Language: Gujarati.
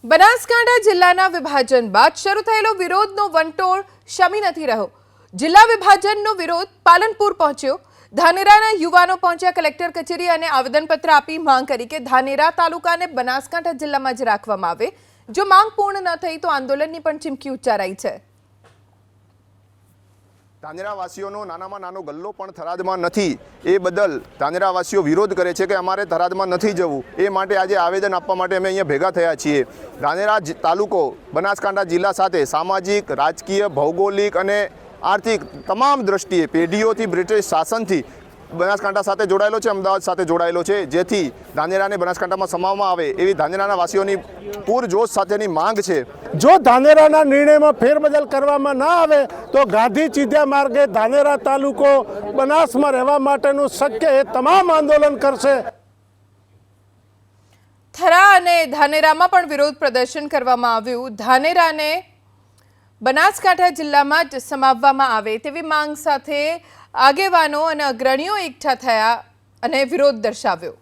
બનાસકાંઠા જિલ્લાના વિભાજન બાદ શરૂ થયેલો વિરોધનો વંટોળ શમી નથી રહ્યો। જિલ્લા વિભાજનનો વિરોધ પાલનપુર પહોંચ્યો। ધાનેરાના યુવાનો પહોંચ્યા કલેક્ટર કચેરી અને આવેદનપત્ર આપી માંગ કરી કે ધાનેરા તાલુકાને બનાસકાંઠા જિલ્લામાં જ રાખવામાં આવે। જો માંગ પૂર્ણ ન થઈ તો આંદોલનની પણ ચીમકી ઉચ્ચારાઈ છે। ધાનેરાવાસીઓનો નાનામાં નાનો ગલ્લો પણ થરાદમાં નથી, એ બદલ ધાનેરાવાસીઓ વિરોધ કરે છે કે અમારે થરાદમાં નથી જવું। એ માટે આજે આવેદન આપવા માટે અમે અહીંયા ભેગા થયા છીએ। ધાનેરા તાલુકો બનાસકાંઠા જિલ્લા સાથે સામાજિક, રાજકીય, ભૌગોલિક અને આર્થિક તમામ દ્રષ્ટિએ પેઢીઓથી બ્રિટિશ શાસનથી બનાસકાંઠા સાથે જોડાયેલો છે, અમદાવાદ સાથે જોડાયેલો છે। જેથી ધાનેરાને બનાસકાંઠામાં સમાવવામાં આવે એવી ધાનેરાના વાસીઓની પૂરજોશ સાથેની માંગ છે। જો ધાનેરાના નિર્ણયમાં ફેરબદલ કરવામાં ના આવે તો ગાંધી ચીધ્યા માર્ગે ધાનેરા તાલુકો બનાસમાં રહેવા માટેનું શક્ય એ તમામ આંદોલન કરશે। થરા અને ધાનેરામાં પણ વિરોધ પ્રદર્શન કરવામાં આવ્યું। ધાનેરાને બનાસકાંઠા જિલ્લામાં જ સમાવવામાં આવે તેવી માંગ સાથે આગેવાનો અને અગ્રણીઓ એકઠા થયા અને વિરોધ દર્શાવ્યો।